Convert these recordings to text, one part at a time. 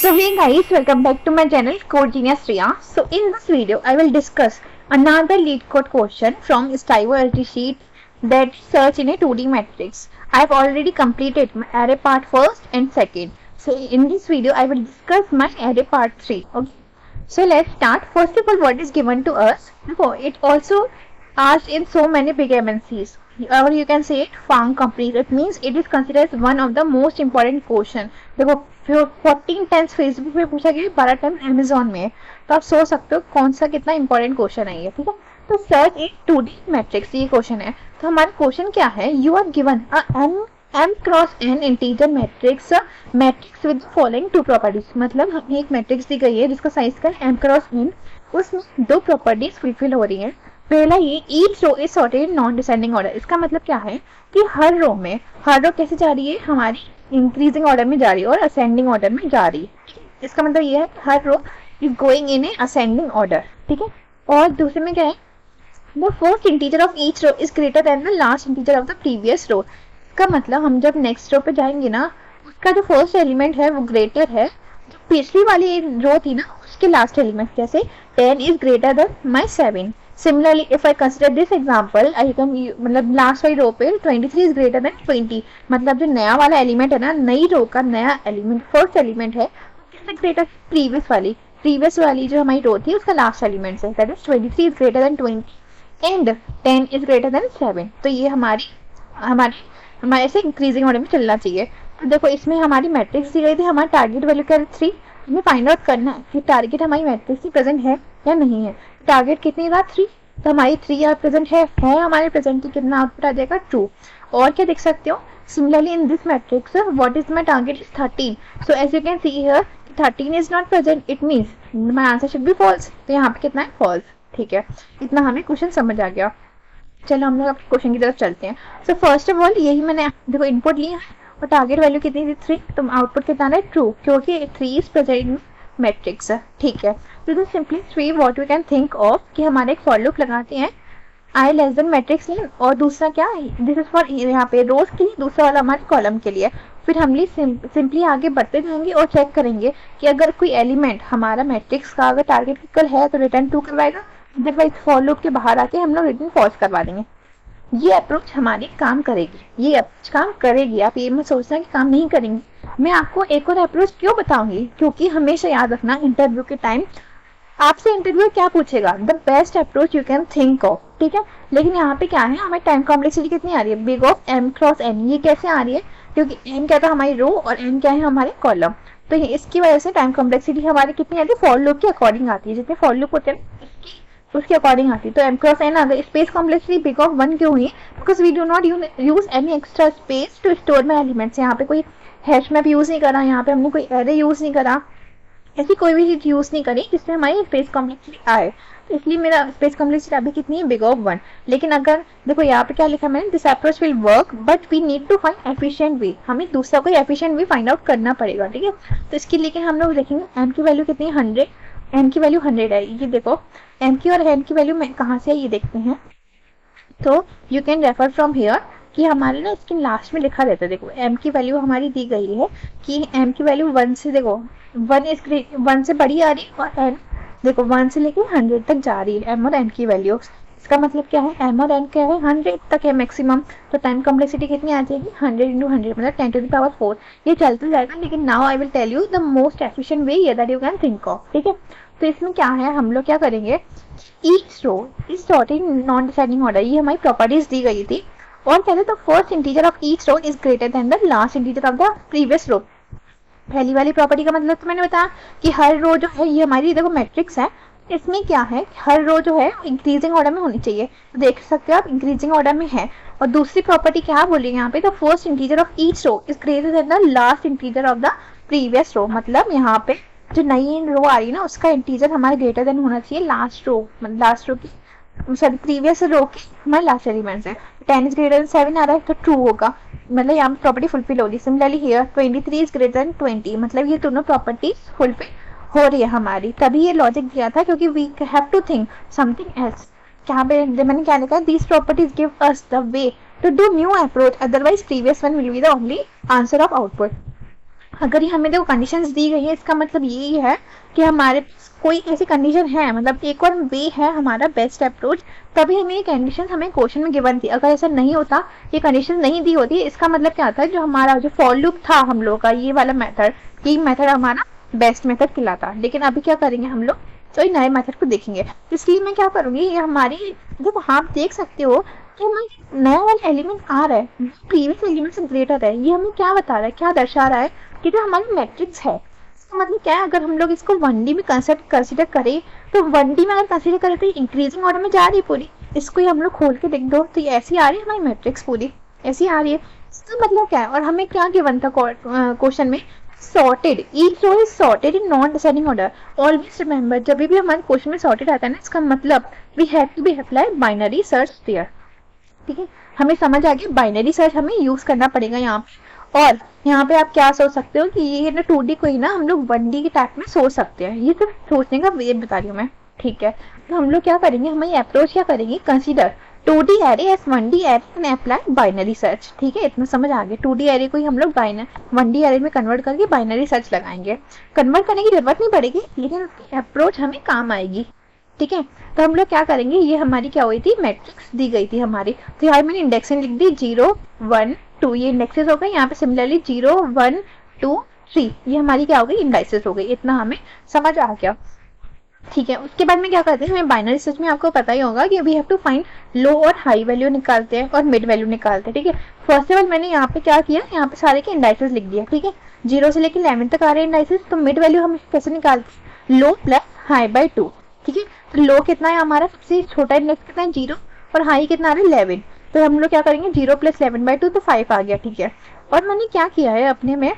So hey guys, welcome back to my channel Code Genius Riya. So in this video, I will discuss another lead code question from Styvo sheet that search in a 2D matrix. I have already completed my array part first and second. So in this video, I will discuss my array part 3. Okay. So let's start. First of all, what is given to us? It also asked in so many big MNCs. Or you can say it farm companies. It means it is considered as one of the most important question. देखो 14 times Facebook पे पूछा गया, 12 times Amazon में है, तो आप सोच सकते हो कौन सा कितना इंपॉर्टेंट क्वेश्चन है ये. ठीक है, तो सर्च एक 2D मैट्रिक्स ये क्वेश्चन है. तो हमारा क्वेश्चन क्या है? You are given m cross n integer matrix with following two properties. मतलब हमें एक मैट्रिक्स दी गई है जिसका साइज का m क्रॉस n, उसमें दो प्रॉपर्टीज फुलफिल हो रही है. पहला ये each row is sorted in non descending order. इसका मतलब क्या है कि हर रो कैसे जा रही है, हमारी इंक्रीजिंग ऑर्डर में जा रही है और असेंडिंग ऑर्डर में जा रही है. इसका मतलब ये है कि हर row is going in a ascending order. ठीक है, और दूसरे में क्या है, the first integer of each row is greater than the last integer of the previous row. इसका मतलब हम जब नेक्स्ट रो पे जाएंगे ना, उसका जो फर्स्ट एलिमेंट है वो ग्रेटर है जो पिछली वाली रो थी ना उसके लास्ट एलिमेंट. जैसे 10 is greater then my 7. Similarly, if I consider this example, I can मतलब लास्ट वाली रो पे 23 इज ग्रेटर देन 20. मतलब जो नया वाला एलिमेंट है ना, नई रो का नया एलिमेंट फर्स्ट एलिमेंट है, किससे ग्रेटर? प्रीवियस वाली जो हमारी रो थी उसका लास्ट एलिमेंट से. That is 23 is greater then 20 and 10 is greater then 7. तो ये हमारे से इंक्रीजिंग ऑर्डर में चलना चाहिए. तो देखो इसमें हमारी मैट्रिक्स दी गई थी, हमारा टारगेट वैल्यू क्या है 3. हमें फाइंड आउट करना है कि टारगेट हमारी मैट्रिक्स में प्रेजेंट है या नहीं है. टारगेट कितनी था? 3. तो हमारी 3 यहाँ प्रेजेंट है हमारे प्रेजेंट की कितना आउटपुट आ जाएगा? 2. और क्या देख सकते हो? Similarly in this matrix what is my target is 13. So as you can see here 13 is not present, it means my answer should be false. तो यहाँ पे कितना है? फॉल्स. ठीक है, इतना हमें क्वेश्चन समझ आ गया. चलो हम लोग अब क्वेश्चन की तरफ चलते हैं. सो फर्स्ट ऑफ ऑल यही मैंने देखो इनपुट लिया और टारगेट वैल्यू कितनी थी? 3. तो आउटपुट कितना है? 2, क्योंकि 3 इज प्रेजेंट मैट्रिक्स है. ठीक है, तो this simply 3 what we can think of कि हमारे एक फॉर लूप लगाते हैं i less than matrix name, और दूसरा क्या है, दिस इज फॉर यहाँ पे रोज के लिए, दूसरा वाला हमारे कॉलम के लिए. फिर हम सिंपली आगे बढ़ते जाएंगे और चेक करेंगे कि अगर कोई एलिमेंट हमारा मैट्रिक्स का अगर टारगेट इक्वल है तो रिटर्न 2 करवाएगा, अदरवाइज फॉर लूप के बाहर आके हम लोग रिटर्न फॉल्स करवा देंगे. ये अप्रोच हमारी काम करेगी. आप ये मत सोचना कि काम नहीं करेंगे. मैं आपको एक और अप्रोच क्यों बताऊंगी, क्योंकि हमेशा याद रखना इंटरव्यू के टाइम आपसे इंटरव्यू क्या पूछेगा, the best approach you can think of. ठीक है, लेकिन यहाँ पे क्या है, हमें टाइम कॉम्प्लेक्सिटी कितनी आ रही है? Big of m cross n. ये कैसे आ रही है? क्योंकि m क्या था हमारी रो और n क्या है हमारे कॉलम. तो इसकी वजह से टाइम कॉम्प्लेक्सिटी हमारी कितनी आती है? फॉर लूप के अकॉर्डिंग आती है. जितने फॉर लूप होते हैं उसके अकॉर्डिंग आती है. तो m क्रॉस n अगर स्पेस कॉम्प्लेक्सिटी बिग ऑफ 1 क्यों हुई? Because we do not use any extra space to store my elements. यहाँ पे कोई हैश मैप यूज नहीं करा, यहाँ पे हमने कोई एरे यूज नहीं करा, ऐसी कोई भी चीज यूज नहीं करी जिसमें हमारी स्पेस कॉम्प्लेक्सिटी आए. तो इसलिए मेरा स्पेस कॉम्प्लेक्सिटी अभी कितनी है? Big of 1. लेकिन अगर देखो यहाँ पे क्या लिखा मैंने, this approach will work but we need to find efficient way. हमें दूसरा कोई एफिशिएंट वे फाइंड आउट करना पड़ेगा. ठीक है, तो इसके लिए हम लोग देखेंगे m की वैल्यू कितनी है? 100. n की वैल्यू 100 है. ये देखो m की और n की वैल्यू में कहाँ से है ये देखते हैं. तो you can refer from here कि हमारे ना इसके लास्ट में लिखा रहता है. देखो m की वैल्यू हमारी दी गई है कि m की वैल्यू 1 से, देखो 1 से बड़ी आ रही है और n देखो 1 से लेके 100 तक जा रही है m और n की वैल्यू. इसका मतलब क्या है? m और n क्या है? 100 तक है मैक्सिमम. तो टाइम कॉम्प्लेक्सिटी कितनी आ जाएगी? 100 × 100 मतलब 10 to the power 4. ये चलते जाएगा, लेकिन now I will tell you the most efficient way that you can think of. ठीक है, तो इसमें क्या है, हम लोग क्या करेंगे, each row is sorted in non descending order. ये हमारी प्रॉपर्टीज दी गई थी. और कहते हैं तो first integer of each row is greater than the last integer of the previous row. पहली वाली प्रॉपर्टी का मतलब तो मैंने बताया कि हर रो जो है, ये हमारी देखो मैट्रिक्स है, इसमें क्या है, हर रो जो है इंक्रीजिंग ऑर्डर में होनी चाहिए. तो देख सकते हो आप इंक्रीजिंग ऑर्डर में है. और दूसरी प्रॉपर्टी क्या बोलेंगे यहाँ पे, the first integer of each row is greater than the last integer of the previous row. मतलब यहाँ पे जो नई रो आ रही है ना, उसका इंटीजर हमारे ग्रेटर देन होना चाहिए लास्ट रो की, सॉरी प्रीवियस रो के हमारे लास्ट एलिमेंट्स है. 10 इज ग्रेटर देन 7 आ रहा है तो ट्रू होगा, मतलब यहाँ प्रॉपर्टी फुलफिल होगी. Similarly here 23 is greater then 20, मतलब ये दोनों प्रॉपर्टीज फुलफिल हो रही है हमारी. तभी ये लॉजिक दिया था, क्योंकि we have to think something else. यहाँ पे मैंने क्या लिखा है, these properties give us the way to do new approach, otherwise previous one will be the only answer of output. अगर ये हमें देखो कंडीशंस दी गई है, इसका मतलब यही है कि हमारे पास कोई ऐसी कंडीशन है, मतलब एक और वे है हमारा बेस्ट अप्रोच, तभी हमें ये कंडीशन हमें क्वेश्चन में गिवन थी। अगर ऐसा नहीं होता, ये कंडीशन नहीं दी होती, इसका मतलब क्या होता है, जो हमारा जो फॉर लूप था हम लोग का, ये वाला मेथड, ये मेथड हमारा बेस्ट मेथड कहलाता। लेकिन अभी क्या करेंगे हम लोग, तो नए मेथड को देखेंगे। इसलिए मैं क्या करूंगी, ये हमारी देखो आप देख सकते हो कि हमारा नया वाला एलिमेंट आ रहा है, प्रीवियस एलिमेंट से ग्रेटर है। ये हमें क्या बता रहा है, क्या दर्शा रहा है कि जो हमारी मैट्रिक्स है, इसका मतलब क्या है, अगर हम लोग इसको 1D में कंसिडर करें, तो 1D में अगर कंसिडर करें तो इंक्रीजिंग ऑर्डर में जा रही है पूरी। इसको ही हम लोग खोल के देख दो तो ये ऐसी आ रही है हमारी मैट्रिक्स, पूरी ऐसी आ रही है। इसका मतलब क्या है, और हमें क्या गिवन था क्वेश्चन में, sorted, each row is sorted in non-descending order. Always remember, जब भी हमारे क्वेश्चन में sorted आता है ना, इसका मतलब we have to be apply binary search there. ठीक है, हमें समझ आ गया, बाइनरी सर्च हमें यूज करना पड़ेगा यहाँ पे। और यहाँ पे आप क्या सोच सकते हो कि ये ना 2D को ही ना हम लोग 1D के टाइप में सोच सकते हैं, ये सिर्फ सोचने का वे बता रही हूँ मैं। ठीक है, तो हम लोग क्या करेंगे, हमारी अप्रोच क्या करेंगे, consider 2D array as 1D array and apply binary search. ठीक है, इतना समझ आ गया। 2D एरे को ही हम लोग 1D एरे में कन्वर्ट करके बाइनरी सर्च लगाएंगे। कन्वर्ट करने की जरूरत नहीं पड़ेगी, लेकिन अप्रोच हमें काम आएगी। ठीक है, तो हम लोग क्या करेंगे, ये हमारी क्या हुई थी, मैट्रिक्स दी गई थी हमारी, तो यहाँ मैंने इंडेक्सिंग लिख दी 0 1 2, ये इंडेक्सेस हो गए। यहाँ पे सिमिलरली 0 1 2 3, ये हमारी क्या हो गई, इंडाइसेस हो गई। इतना हमें समझ आ गया। ठीक है, उसके बाद में क्या करते हैं, हमें बाइनरी सर्च में आपको पता ही होगा कि वी हैव टू फाइंड लो और हाई वैल्यू निकालते हैं और मिड वैल्यू निकालते हैं। ठीक है, फर्स्ट ऑफ ऑल मैंने यहाँ पे क्या किया, यहाँ पे सारे के इंडाइसेस लिख दिया। ठीक है, 0 से लेकर 11 तक आ रहे हैं इंडाइसेस, तो मिड वैल्यू हम कैसे निकालते हैं, लो प्लस हाई बाई 2। ठीक है, तो लो कितना है हमारा, सबसे छोटा इंडेक्स कितना है 0, और हाई कितना आ रहा है 11, तो हम लोग क्या करेंगे 0 प्लस 11 बाई 2, तो 5 आ गया। ठीक है, और मैंने क्या किया है अपने में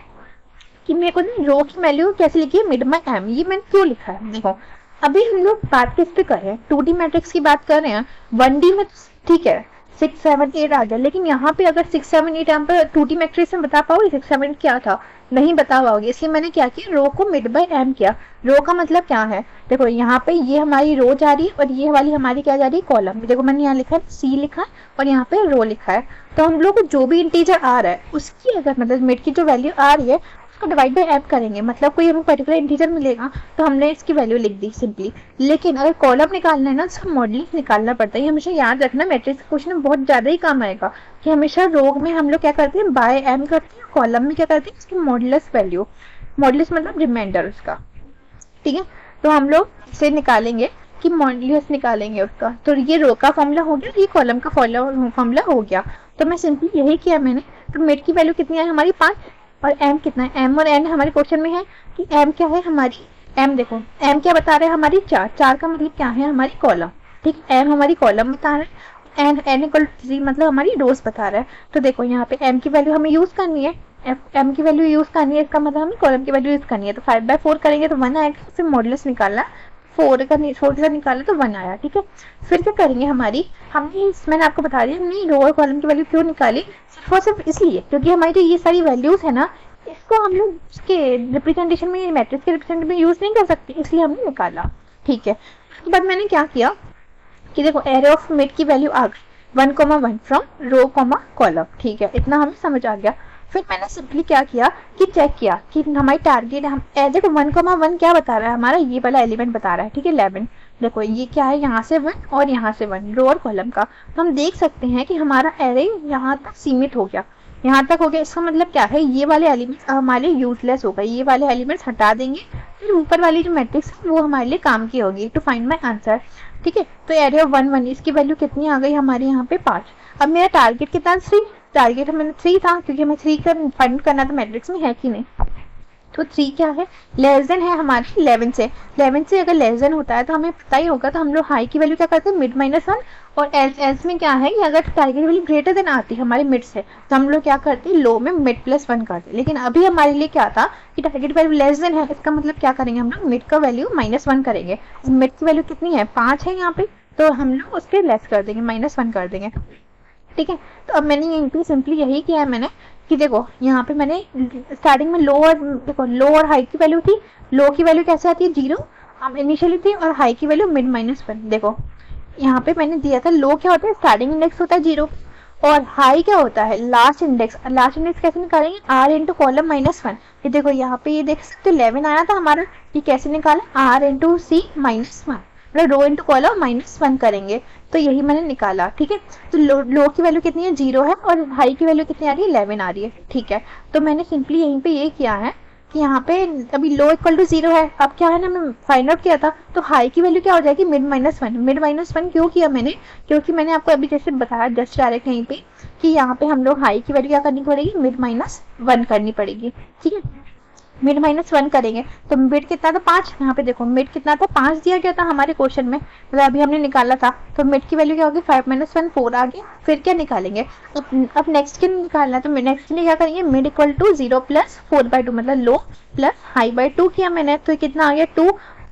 कि मेरे को ना रो की वैल्यू कैसे लिखी है, मिड में एम, ये मैंने क्यों लिखा है, देखो अभी हम लोग बात किस पे कर रहे हैं, 2D मैट्रिक्स की बात कर रहे हैं। 1D में ठीक है 6 7 8 आ गया, लेकिन यहाँ पे अगर 6 7 8 यहाँ पे 2D मैट्रिक्स में बता पाओगे 6 7 8 क्या था, नहीं बता पाओगे। इसलिए मैंने क्या किया, रो को मिड बाय एम किया। रो का मतलब क्या है, देखो यहाँ पे ये हमारी रो जा रही है और ये वाली हमारी क्या जा रही है, कॉलम। देखो मैंने यहाँ लिखा है सी लिखा है और यहाँ पे रो लिखा है, तो हम लोग को जो भी इंटीजर आ रहा है उसकी अगर मतलब मिड की जो वैल्यू आ रही है उसको डिवाइड बाय एम करेंगे, मतलब कोई हमें पर्टिकुलर इंटीजर मिलेगा तो हमने इसकी वैल्यू लिख दी सिंपली। लेकिन अगर कॉलम निकालना है ना, तो मॉडलिंग निकालना पड़ता है। हमेशा याद रखना, मैट्रिक्स क्वेश्चन में बहुत ज्यादा ही काम आएगा कि हमेशा रो में हम लोग क्या करते हैं, बाय एम करते हैं, कॉलम में क्या करते हैं, इसकी मॉडुलस वैल्यू, मॉडुलस मतलब रिमाइंडर उसका। ठीक है, तो हम लोग इसे निकालेंगे कि मॉडुलस निकालेंगे उसका, तो ये रो का फॉर्मूला हो गया, ये कॉलम का फॉर्मूला हो गया। तो मैं सिंपली यही किया मैंने। तो मिड की वैल्यू कितनी है हमारी 5, और m कितना है, m और n हमारे क्वेश्चन में है कि m क्या है हमारी, m देखो m क्या बता रहे हैं हमारी 4, 4 का मतलब क्या है हमारी कॉलम। ठीक, m हमारी कॉलम बता रहे हैं, n इक्वल 3 मतलब हमारी रोज बता रहा है। तो देखो यहाँ पे m की वैल्यू हमें यूज करनी है, m की वैल्यू यूज करनी है, इसका मतलब हमें कॉलम की वैल्यू यूज करनी है। तो 5/4 करेंगे तो 1 आएगा, फिर मॉडुलस निकालना 4 का निकाला तो 1 आया। ठीक है, फिर क्या करेंगे हमारी, हमने मैंने आपको बता दिया हमने रो और कॉलम की वैल्यू क्यों निकाली, सिर्फ और सिर्फ इसलिए क्योंकि हमारी जो ये सारी वैल्यूज है ना, इसको हम लोग इसके रिप्रेजेंटेशन में, मैट्रिक्स के रिप्रेजेंटेशन में यूज नहीं कर सकते, इसलिए हमने निकाला। ठीक है, उसके बाद मैंने क्या किया कि देखो एरे ऑफ मिड की वैल्यू आ गई 1,1 फ्रॉम रो कॉलम। ठीक है, इतना हमें समझ आ गया। फिर मैंने सिंपली क्या किया कि चेक किया कि हमारी टारगेट, हम देखो 1,1 क्या बता रहा है हमारा, ये वाला एलिमेंट बता रहा है। ठीक है, 11, देखो ये क्या है, यहाँ से 1 और यहाँ से 1, रो और कॉलम का। तो हम देख सकते हैं कि हमारा एरे यहाँ तक सीमित हो गया, यहाँ तक हो गया। इसका मतलब क्या है, ये वाले एलिमेंट्स हमारे यूजलेस हो गए, ये वाले एलिमेंट्स हटा देंगे, फिर ऊपर वाली जो मैट्रिक्स है वो हमारे लिए काम की होगी टू फाइंड माय आंसर। ठीक है, तो एरे ऑफ 1 1 इसकी वैल्यू कितनी आ गई हमारे यहाँ पे 5। अब मेरा टारगेट कितना 3, टारगेट मैंने 3 था क्योंकि हमें 3 का फाइंड करना था मैट्रिक्स में है कि नहीं। तो 3 क्या है, लेस देन है हमारे 11 से। 11 से अगर लेस देन होता है तो हमें पता ही होगा, तो हम लोग हाई की वैल्यू क्या करते हैं, मिड -1, और एल्स में क्या है कि अगर टारगेट वैल्यू ग्रेटर देन आती है हमारे मिड से तो हम लोग क्या करते हैं, लो में मिड +1 करते हैं। लेकिन अभी हमारे लिए क्या था कि टारगेट वैल्यू लेस देन है, इसका मतलब क्या करेंगे हम लोग, मिड का वैल्यू -1 करेंगे। मिड की वैल्यू कितनी है 5 है यहाँ पे, तो हम लोग उसके लेस कर देंगे, -1 कर देंगे। ठीक है, तो अब मैंने यहीं पे सिंपली यही किया है मैंने कि देखो यहाँ पे मैंने स्टार्टिंग में लो और देखो लो और हाई की वैल्यू थी, लो की वैल्यू कैसे आती है 0 इनिशियली थी, और हाई की वैल्यू मिड -1। देखो यहाँ पे मैंने दिया था लो क्या होता है, स्टार्टिंग इंडेक्स होता है 0, और हाई क्या होता है, लास्ट इंडेक्स। लास्ट इंडेक्स कैसे निकालेंगे, आर इंटू कॉलम -1। ये देखो यहाँ पे ये देख सकते हो 11 आया था हमारा, ये कैसे निकाला, आर इंटू सी -1, मतलब रो इंटू कॉलम -1 करेंगे, तो यही मैंने निकाला। ठीक है, तो लो की वैल्यू कितनी है, 0 है, और हाई की वैल्यू कितनी आ रही है, 11 आ रही है। ठीक है, तो मैंने सिंपली यहीं पे ये किया है कि यहाँ पे अभी लो इक्वल टू 0 है, अब क्या है ना, मैं फाइंड आउट किया था, तो हाई की वैल्यू क्या हो जाएगी, मिड -1। मिड -1 क्यों किया मैंने, क्योंकि मैंने आपको अभी जैसे बताया जस्ट डायरेक्ट यहीं पे कि यहाँ पे हम लोग हाई की वैल्यू क्या करनी पड़ेगी, मिड -1 करनी पड़ेगी। ठीक है, मिड -1 करेंगे तो मिड कितना था, 5। यहाँ पे देखो मिड कितना था, 5 दिया गया था हमारे क्वेश्चन में, मतलब अभी हमने निकाला था, तो मिड की वैल्यू क्या होगी, 5 - 1 4 आ गया। फिर क्या निकालेंगे, अब नेक्स्ट के निकालना है, तो नेक्स्ट के लिए क्या करेंगे, मिड इक्वल टू 0 प्लस 4/2, मतलब लो प्लस हाई बाई 2 किया मैंने, तो कितना आ गया 2,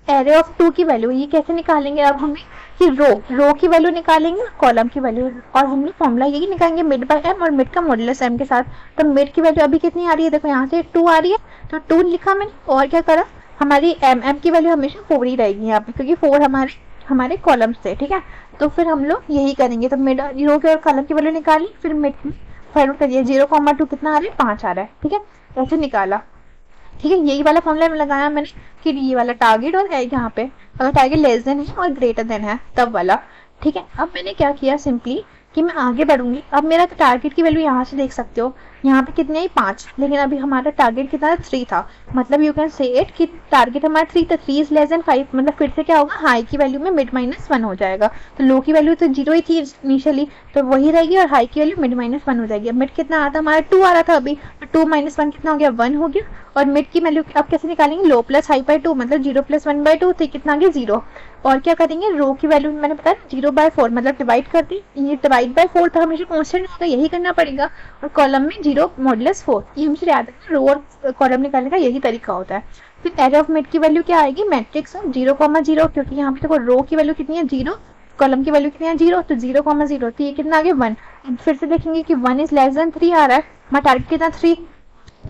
एरे ऑफ 2 की वैल्यू। ये कैसे निकालेंगे अब हमें, कि रो की वैल्यू निकालेंगे, कॉलम की वैल्यू, और हम लोग फॉर्मूला यही निकालेंगे मिड बाय एम और मिड का मॉडुलस एम के साथ। तो मिड की वैल्यू अभी कितनी आ रही है, देखो यहाँ से 2 आ रही है, तो 2 लिखा मैंने, और क्या करा, हमारी एम की वैल्यू हमेशा 4 ही रहेगी यहाँ पे, क्योंकि 4 हमारे कॉलम से। ठीक है, तो फिर हम लोग यही करेंगे, तो मिड रो के और कॉलम की वैल्यू निकाली, फिर मिड फाइंड आउट करिए, 0,2 कितना आ रहा है, 5 आ रहा है। ठीक है, ऐसे निकाला। ठीक है, यही वाला फॉर्मूला लगाया मैंने कि ये वाला टारगेट और यहाँ पे अगर टारगेट लेस देन है और ग्रेटर देन है तब वाला। ठीक है, अब मैंने क्या किया सिंपली कि मैं आगे बढ़ूंगी। अब मेरा टारगेट की वैल्यू यहाँ से देख सकते हो, यहाँ पे कितने है 5, लेकिन अभी हमारा टारगेट कितना 3 था, मतलब यू कैन से इट कि टारगेट हमारा 3 था, 3 इज लेस देन 5, मतलब फिर से क्या होगा, हाई की वैल्यू में मिड -1 हो जाएगा। तो लो की वैल्यू तो 0 ही थी इनिशियली, तो वही रहेगी, और हाई की वैल्यू मिड -1 हो जाएगी। अब मिड कितना आ रहा था हमारा, 2 आ रहा था अभी, तो 2 - 1 कितना हो गया, 1 हो गया। और मिड की वैल्यू अब कैसे निकालेंगे, लो प्लस हाई बाई 2, मतलब 0 प्लस 1/2, तो कितना आ गया 0। और क्या करेंगे, रो की वैल्यू मैंने बताया 0/4, मतलब डिवाइड कर दी, ये डिवाइड बाय 4 था, हमेशा कांस्टेंट होगा, यही करना पड़ेगा। और कॉलम में 0 मॉडुलस 4, ये हमसे याद है, रो और कॉलम निकालने का यही तरीका होता है। फिर एरे ऑफ मिड की वैल्यू क्या आएगी, मैट्रिक्स 0,0, क्योंकि यहाँ पे देखो रो की वैल्यू कितनी है 0, कॉलम की वैल्यू कितनी है 0, तो 0,0, तो ये कितना आ गया 1। फिर से देखेंगे कि 1 इज लेस देन 3 आ रहा है, हमारा टारगेट कितना 3,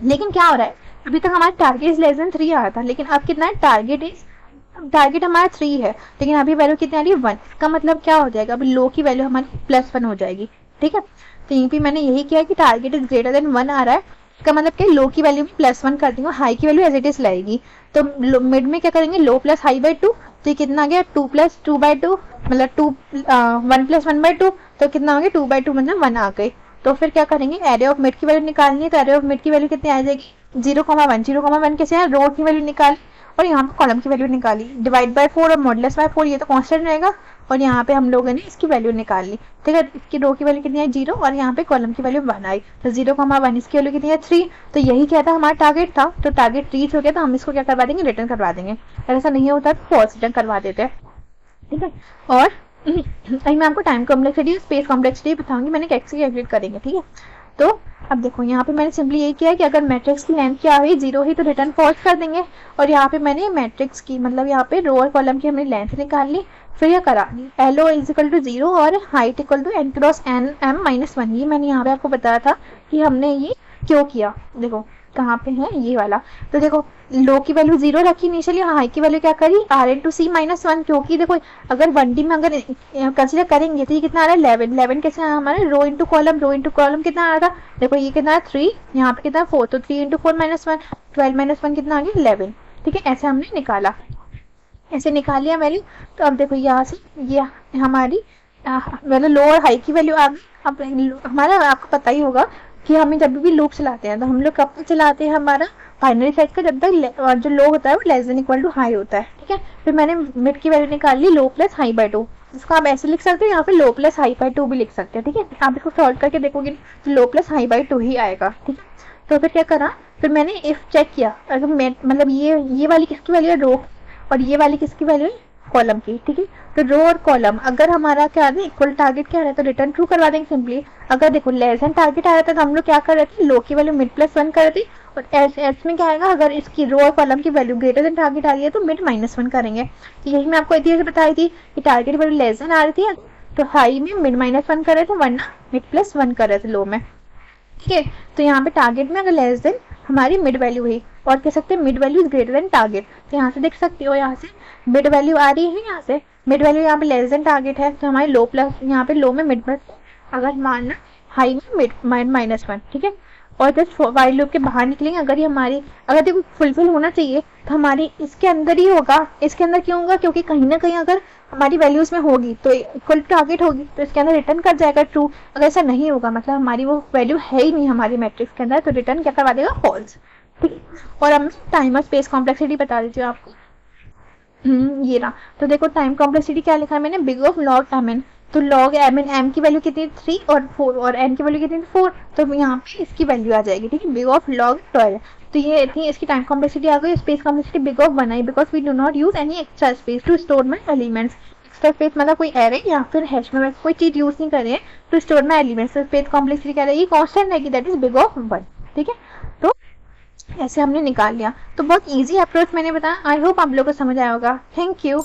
लेकिन क्या हो रहा है, अभी तक हमारा टारगेट इज लेस देन 3 आ रहा था, लेकिन अब कितना है, टारगेट हमारा 3 है, लेकिन अभी वैल्यू कितनी आ रही है 1। इसका मतलब क्या हो जाएगा, अभी लो की वैल्यू हमारी +1 हो जाएगी। ठीक है, तो यहीं पे मैंने यही किया कि टारगेट इज ग्रेटर देन 1 आ रहा है, इसका मतलब क्या, लो की वैल्यू में +1 कर देंगे, हाई की वैल्यू एज इट इज लाएगी। तो मिड में क्या करेंगे, लो प्लस हाई बाई 2, तो ये कितना आ गया 2 + 2/2, मतलब 1 + 1/2, तो कितना हो गया 2/2, मतलब 1 आ गई। तो फिर क्या करेंगे, एरे ऑफ मिड की वैल्यू निकालनी है, तो एरे ऑफ मिड की वैल्यू कितनी आ जाएगी, 0,1। 0,1 कैसे है, रो की वैल्यू निकाल, और यहाँ पे कॉलम की वैल्यू निकाली, डिवाइड बाय 4 और मॉडुलस बाय 4, ये तो कांस्टेंट रहेगा, और यहाँ पे हम लोगों ने इसकी वैल्यू निकाल ली। ठीक है, इसकी रो की वैल्यू कितनी है 0, और यहाँ पे कॉलम की वैल्यू 1 आई, तो 0,1, इसकी वैल्यू कितनी है 3। तो यही क्या था, हमारा टारगेट था, तो टारगेट रीच हो गया, तो हम इसको क्या करवा देंगे, रिटर्न करवा देंगे। अगर ऐसा नहीं होता तो फॉल्स रिटर्न करवा देते हैं। ठीक है, और अभी मैं आपको टाइम कॉम्प्लेक्सिटी, स्पेस कॉम्प्लेक्सिटी बताऊंगी, मैंने कैसे कैलकुलेट करेंगे। ठीक है, तो अब देखो यहाँ पे मैंने सिंपली यही किया कि अगर मैट्रिक्स की लेंथ क्या हुई 0 ही, तो रिटर्न फॉल्स कर देंगे। और यहाँ पे मैंने मैट्रिक्स की, मतलब यहाँ पे रो और कॉलम की हमने लेंथ निकाल ली, फिर यह करा LO इज इक्वल टू 0 और height equal to n cross n m -1। ये मैंने यहाँ पे आपको बताया था कि हमने ये क्यों किया। देखो कहाँ पे है ये वाला, तो देखो लो की वैल्यू 0 रखी इनिशियली, हाई की वैल्यू क्या करी r इंटू सी -1, क्योंकि देखो अगर 1D में अगर कंसिडर करेंगे तो ये कितना आ रहा है 11 कैसे आ हमारे, रो इंटू कॉलम कितना आ रहा, देखो ये कितना है 3, यहाँ पे कितना 4, तो 3 इंटू 4 -1, 12 -1 कितना आ गया 11। ठीक है, ऐसे हमने निकाला, ऐसे निकाल लिया वैल्यू। तो अब देखो यहाँ से ये हमारी मतलब लो और हाई की वैल्यू आ गई। अब हमारा आपको पता ही होगा कि हमें जब भी लूप चलाते हैं तो हम लोग कब तक चलाते हैं, हमारा फाइनली साइज का जब तक जो लो होता है वो less than equal to high होता है। ठीक है, फिर मैंने मिड की वैल्यू निकाल ली लो प्लस हाई बाई 2, इसको आप ऐसे लिख सकते हो, यहाँ पे लो प्लस हाई बाई 2 भी लिख सकते हैं। ठीक है, आप इसको सॉल्व करके देखोगे तो लो प्लस हाई बाई 2 ही आएगा। ठीक है, तो फिर क्या करा, फिर मैंने इफ चेक किया, अगर मतलब ये वाली किसकी वैल्यू है, रो, और ये वाली किसकी वैल्यू है, कॉलम की। ठीक है, तो रो और कॉलम अगर हमारा क्या है इक्वल टारगेट क्या है तो रिटर्न ट्रू करवा देंगे सिंपली। अगर देखो लेस देन टारगेट आ रहा था तो हम लोग क्या कर रहे थे, लो की वैल्यू मिड +1 कर रहे थे, और एस में क्या आएगा, अगर इसकी रो और कॉलम की वैल्यू ग्रेटर देन टारगेट आ रही है तो मिड -1 करेंगे। तो यही मैं आपको इतनी बताई थी कि टारगेट वैल्यू लेस देन आ रही थी तो हाई में मिड -1 कर रहे थे, वरना मिड +1 कर रहे थे लो में। ठीक है, तो यहाँ पे टारगेट में अगर लेस देन हमारी मिड वैल्यू हुई, और कह सकते हैं mid value is greater then target, तो यहाँ से देख सकते हो, यहाँ से मिड वैल्यू आ रही है, यहाँ से मिड वैल्यू यहाँ पे लेस देन टारगेट है, तो हमारे लो प्लस यहाँ पे लो में मिड प्लस, अगर मानना हाई में -1, ठीक है। और जस्ट वाइल लूप के बाहर निकलेंगे, अगर ये हमारी अगर देखो फुलफिल होना चाहिए तो हमारी इसके अंदर ही होगा। इसके अंदर क्यों होगा? क्योंकि कहीं ना कहीं अगर हमारी वैल्यूज में होगी तो इक्वल टारगेट होगी, तो इसके अंदर रिटर्न कर जाएगा ट्रू। अगर ऐसा नहीं होगा मतलब हमारी वो वैल्यू है ही नहीं हमारी मैट्रिक्स के अंदर, तो रिटर्न क्या करवा देगा? फॉल्स, ठीक है। और अब टाइम और स्पेस कॉम्प्लेक्सिटी बता देती हूँ आपको। ये रहा। तो देखो टाइम कॉम्प्लेक्सिटी क्या लिखा है मैंने? Big of log m n. तो लॉग एम एन, एम की वैल्यू कितनी? 3 और 4, और एन की वैल्यू कितनी? 4। तो यहाँ पे इसकी वैल्यू आ जाएगी, ठीक है, बिग ऑफ लॉग 12। तो ये थी इसकी टाइम कॉम्प्लेक्सिटी आ गई। स्पेस कॉम्प्लेक्सिटी बिग ऑफ बनाई because we do not use any extra space to store my elements. Extra space मतलब कोई एरे या फिर हैश में कोई चीज यूज नहीं कर रहे हैं to store my elements. Space complexity क्या रहेगी? कांस्टेंट रहेगी, दैट इज बिग ऑफ 1, ठीक है। तो ऐसे हमने निकाल लिया। तो बहुत इजी अप्रोच मैंने बताया। आई होप आप लोगों को समझ आया होगा। Thank you.